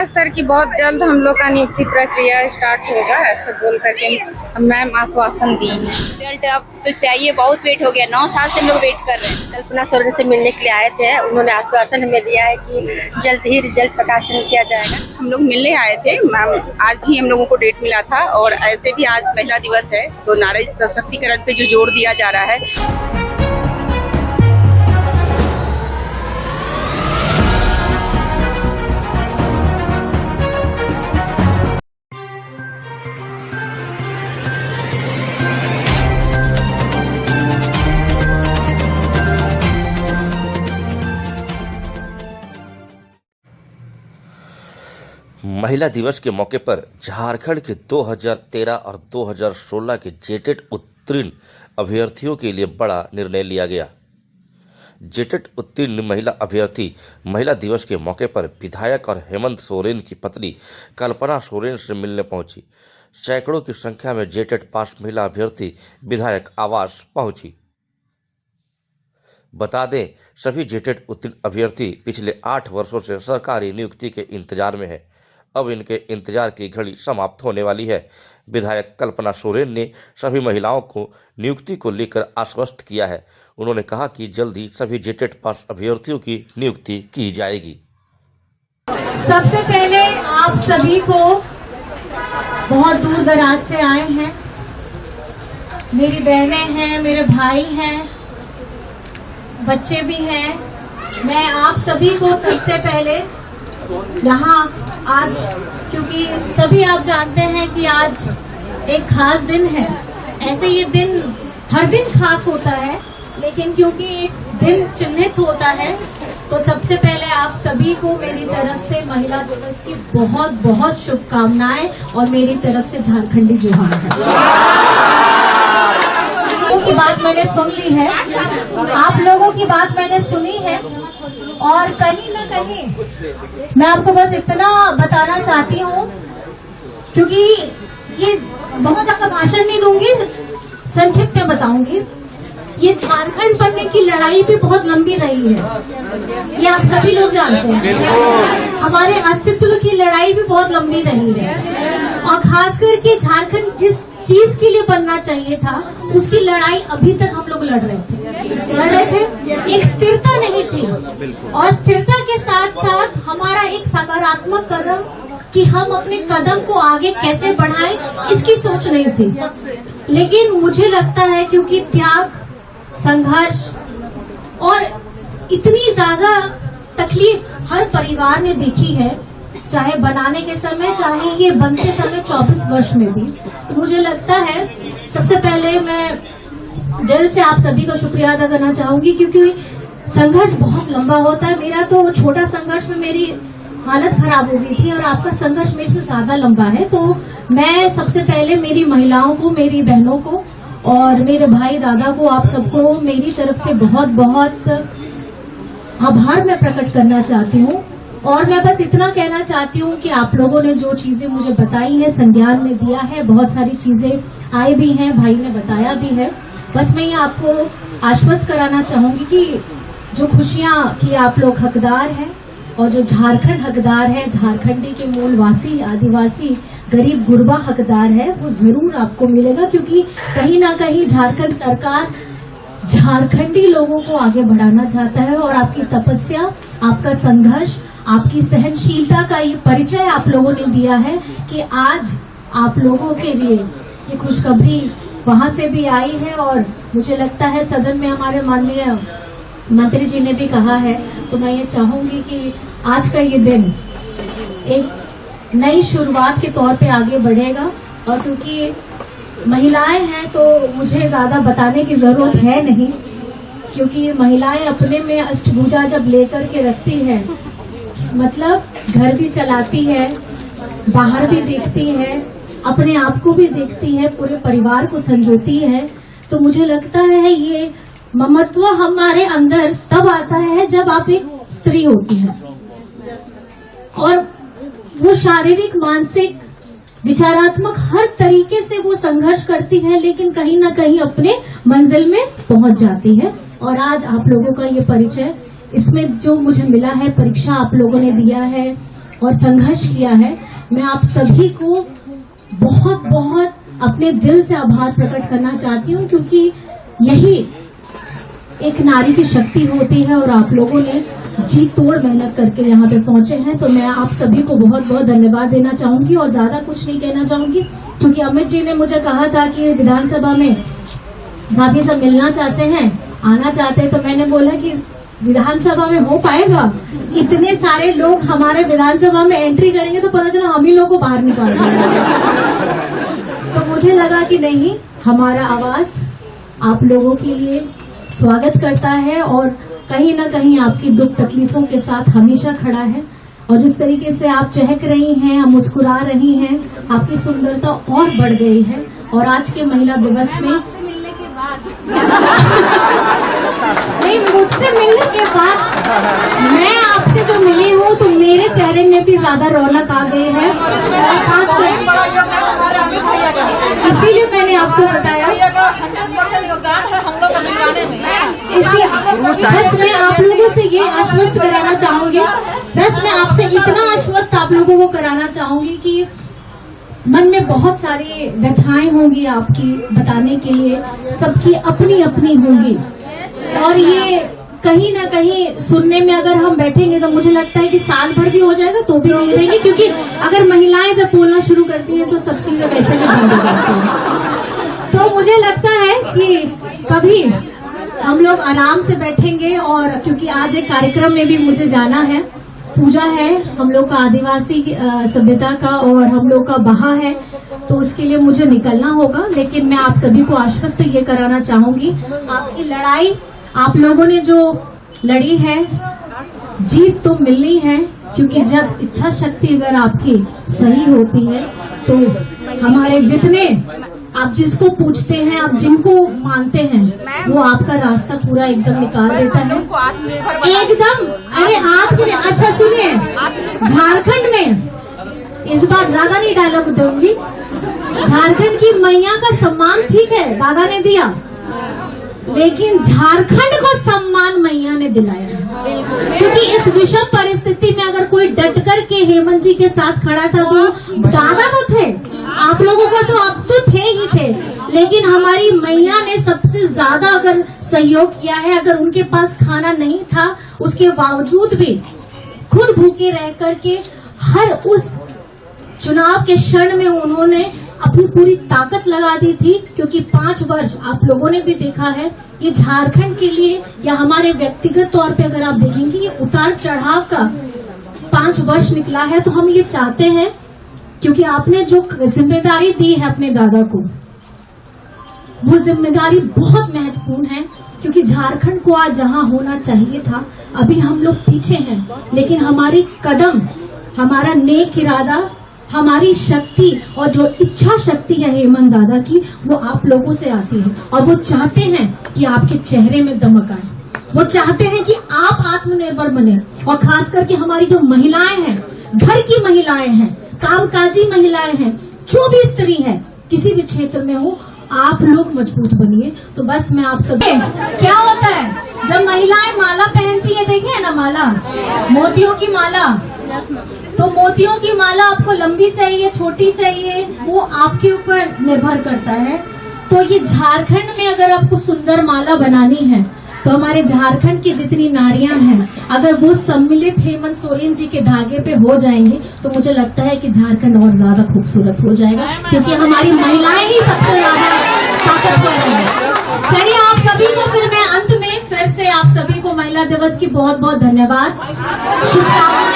Sir कि बहुत जल्द हम लोग का नियुक्ति प्रक्रिया स्टार्ट होगा, ऐसा बोल करके मैम आश्वासन दी। रिजल्ट अब तो चाहिए, बहुत वेट हो गया, 9 साल से लोग वेट कर रहे हैं। कल्पना सोरेन से मिलने के लिए आए थे, उन्होंने आश्वासन हमें दिया है कि जल्द ही रिजल्ट प्रकाशन किया जाएगा। हम लोग मिलने आए थे मैम, आज ही हम लोगों को डेट मिला था और ऐसे भी आज महिला दिवस है तो नारी सशक्तिकरण पे जो जोर दिया जा रहा है। महिला दिवस के मौके पर झारखंड के 2013 और 2016 के जेटेट उत्तीर्ण अभ्यर्थियों के लिए बड़ा निर्णय लिया गया। जेटेट उत्तीर्ण महिला अभ्यर्थी महिला दिवस के मौके पर विधायक और हेमंत सोरेन की पत्नी कल्पना सोरेन से मिलने पहुंची। सैकड़ों की संख्या में जेटेट पास महिला अभ्यर्थी विधायक आवास पहुंची। बता दें, सभी जेटेट उत्तीर्ण अभ्यर्थी पिछले 8 वर्षों से सरकारी नियुक्ति के इंतजार में है। अब इनके इंतजार की घड़ी समाप्त होने वाली है। विधायक कल्पना सोरेन ने सभी महिलाओं को नियुक्ति को लेकर आश्वस्त किया है। उन्होंने कहा कि जल्द ही सभी जेटेट पास अभ्यर्थियों की नियुक्ति की जाएगी। सबसे पहले आप सभी को बहुत दूर दराज से आए हैं, मेरी बहनें हैं, मेरे भाई हैं, बच्चे भी हैं। मैं आप सभी को सबसे पहले यहाँ आज, क्योंकि सभी आप जानते हैं कि आज एक खास दिन है। ऐसे ये दिन हर दिन खास होता है, लेकिन क्योंकि एक दिन चिन्हित होता है तो सबसे पहले आप सभी को मेरी तरफ से महिला दिवस की बहुत बहुत शुभकामनाएं और मेरी तरफ से झारखंडी जोहार है। की बात मैंने सुन ली है, आप लोगों की बात मैंने सुनी है और कहीं न कहीं मैं आपको बस इतना बताना चाहती हूँ, क्योंकि ये बहुत ज्यादा भाषण नहीं दूंगी, संक्षिप्त में बताऊंगी। ये झारखंड बनने की लड़ाई भी बहुत लंबी रही है, ये आप सभी लोग जानते हैं। हमारे अस्तित्व की लड़ाई भी बहुत लंबी रही है और खास करके झारखंड जिस चीज के लिए बनना चाहिए था उसकी लड़ाई अभी तक हम लोग लड़ रहे थे। एक स्थिरता नहीं थी और स्थिरता के साथ साथ हमारा एक सकारात्मक कदम कि हम अपने कदम को आगे कैसे बढ़ाएं, इसकी सोच नहीं थी। लेकिन मुझे लगता है क्योंकि त्याग, संघर्ष और इतनी ज्यादा तकलीफ हर परिवार ने देखी है, चाहे बनाने के समय, चाहे ये बनते समय 24 वर्ष में भी, तो मुझे लगता है सबसे पहले मैं दिल से आप सभी का शुक्रिया अदा करना चाहूंगी, क्योंकि संघर्ष बहुत लंबा होता है। मेरा तो छोटा संघर्ष में मेरी हालत खराब हो गई थी और आपका संघर्ष मेरे से ज्यादा लंबा है। तो मैं सबसे पहले मेरी महिलाओं को, मेरी बहनों को और मेरे भाई दादा को, आप सबको मेरी तरफ से बहुत बहुत आभार मैं प्रकट करना चाहती हूँ। और मैं बस इतना कहना चाहती हूँ कि आप लोगों ने जो चीजें मुझे बताई है, संज्ञान में दिया है, बहुत सारी चीजें आई भी हैं, भाई ने बताया भी है। बस मैं ये आपको आश्वस्त कराना चाहूंगी कि जो खुशियां की आप लोग हकदार हैं और जो झारखंड हकदार है, झारखंडी के मूलवासी, आदिवासी, गरीब गुरबा हकदार है, वो जरूर आपको मिलेगा। क्योंकि कहीं ना कहीं झारखंड सरकार झारखंडी लोगों को आगे बढ़ाना चाहता है और आपकी तपस्या, आपका संघर्ष, आपकी सहनशीलता का ये परिचय आप लोगों ने दिया है कि आज आप लोगों के लिए ये खुशखबरी वहां से भी आई है। और मुझे लगता है सदन में हमारे माननीय मंत्री जी ने भी कहा है, तो मैं ये चाहूंगी कि आज का ये दिन एक नई शुरुआत के तौर पे आगे बढ़ेगा। और क्योंकि महिलाएं हैं तो मुझे ज्यादा बताने की जरूरत है नहीं, क्योंकि महिलाएं अपने में अष्टभुजा जब लेकर के रखती है, मतलब घर भी चलाती है, बाहर भी देखती है, अपने आप को भी देखती है, पूरे परिवार को संजोती है, तो मुझे लगता है ये ममत्व हमारे अंदर तब आता है जब आप एक स्त्री होती है और वो शारीरिक, मानसिक, विचारात्मक हर तरीके से वो संघर्ष करती है, लेकिन कहीं ना कहीं अपने मंजिल में पहुंच जाती है। और आज आप लोगों का ये परिचय, इसमें जो मुझे मिला है, परीक्षा आप लोगों ने दिया है, और संघर्ष किया है, मैं आप सभी को बहुत बहुत अपने दिल से आभार प्रकट करना चाहती हूँ, क्योंकि यही एक नारी की शक्ति होती है और आप लोगों ने जी तोड़ मेहनत करके यहाँ पे पहुंचे हैं। तो मैं आप सभी को बहुत बहुत धन्यवाद देना चाहूंगी और ज्यादा कुछ नहीं कहना चाहूंगी, क्योंकि अमित जी ने मुझे कहा था कि विधानसभा में भाभी सब मिलना चाहते हैं, आना चाहते हैं, तो मैंने बोला कि विधानसभा में हो पाएगा? इतने सारे लोग हमारे विधानसभा में एंट्री करेंगे तो पता चला हम ही लोग को बाहर निकाल देंगे। तो मुझे लगा कि नहीं, हमारा आवाज आप लोगों के लिए स्वागत करता है और कहीं ना कहीं आपकी दुख तकलीफों के साथ हमेशा खड़ा है। और जिस तरीके से आप चहक रही हैं, आप मुस्कुरा रही हैं, आपकी सुंदरता और बढ़ गई है। और आज के महिला दिवस में नहीं, मुझसे मिलने के बाद मैं आपसे जो मिली हूँ तो मेरे चेहरे में भी ज्यादा रौनक आ गई है, इसीलिए मैंने आपको बताया। बस मैं आप लोगों से ये आश्वस्त कराना चाहूंगी, बस मैं आपसे इतना आश्वस्त आप लोगों को कराना चाहूंगी कि मन में बहुत सारी व्यथाएं होंगी आपकी बताने के लिए, सबकी अपनी अपनी होंगी। और ये कहीं ना कहीं सुनने में अगर हम बैठेंगे तो मुझे लगता है कि साल भर भी हो जाएगा तो भी नहीं रहेंगे, क्योंकि अगर महिलाएं जब बोलना शुरू करती हैं तो सब चीजें वैसे भी बंद हो जाती हैं। तो मुझे लगता है कि कभी हम लोग आराम से बैठेंगे, और क्योंकि आज एक कार्यक्रम में भी मुझे जाना है, पूजा है हम लोग का आदिवासी सभ्यता का और हम लोग का बहा है, तो उसके लिए मुझे निकलना होगा। लेकिन मैं आप सभी को आश्वस्त ये कराना चाहूंगी, आपकी लड़ाई आप लोगों ने जो लड़ी है, जीत तो मिलनी है, क्योंकि जब इच्छा शक्ति अगर आपकी सही होती है तो हमारे जितने आप जिसको पूछते हैं, आप जिनको मानते हैं, वो आपका रास्ता पूरा एकदम निकाल देता है एकदम। अरे आत्मनिर्भर, अच्छा सुनिए, झारखंड में इस बार दादा ने डायलॉग दूंगी, झारखंड की मैया का सम्मान ठीक है दादा ने दिया, लेकिन झारखंड को सम्मान मैया ने दिलाया, क्योंकि इस विषम परिस्थिति में अगर कोई डट कर के हेमंत जी के साथ खड़ा था तो दादा तो थे, आप लोगों का तो अब तो थे ही थे, लेकिन हमारी मैया ने सबसे ज्यादा अगर सहयोग किया है। अगर उनके पास खाना नहीं था उसके बावजूद भी खुद भूखे रह करके हर उस चुनाव के क्षण में उन्होंने अपनी पूरी ताकत लगा दी थी, क्योंकि 5 वर्ष आप लोगों ने भी देखा है, ये झारखंड के लिए या हमारे व्यक्तिगत तौर पे अगर आप देखेंगे ये उतार चढ़ाव का 5 वर्ष निकला है। तो हम ये चाहते हैं, क्योंकि आपने जो जिम्मेदारी दी है अपने दादा को, वो जिम्मेदारी बहुत महत्वपूर्ण है, क्योंकि झारखंड को आज जहां होना चाहिए था, अभी हम लोग पीछे हैं, लेकिन हमारी कदम, हमारा नेक इरादा, हमारी शक्ति और जो इच्छा शक्ति है हेमंत दादा की, वो आप लोगों से आती है। और वो चाहते हैं कि आपके चेहरे में दमक आए, वो चाहते हैं कि आप आत्मनिर्भर बने। और खास करके हमारी जो महिलाएं हैं, घर की महिलाएं हैं, कामकाजी महिलाएं हैं, जो भी स्त्री है किसी भी क्षेत्र में हो, आप लोग मजबूत बनिए। तो बस मैं आप सब, क्या होता है जब महिलाएं माला पहनती है, देखे है ना माला, मोतियों की माला, तो मोतियों की माला आपको लंबी चाहिए छोटी चाहिए, वो आपके ऊपर निर्भर करता है। तो ये झारखंड में अगर आपको सुंदर माला बनानी है तो हमारे झारखंड की जितनी नारियां हैं, अगर वो सम्मिलित हेमंत सोरेन जी के धागे पे हो जाएंगे तो मुझे लगता है कि झारखंड और ज्यादा खूबसूरत हो जाएगा, क्योंकि हमारी महिलाएं ही सबसे ज्यादा ताकतवर हैं। चलिए आप सभी को फिर मैं अंत में फिर से आप सभी को महिला दिवस की बहुत बहुत धन्यवाद, शुभकामनाएं।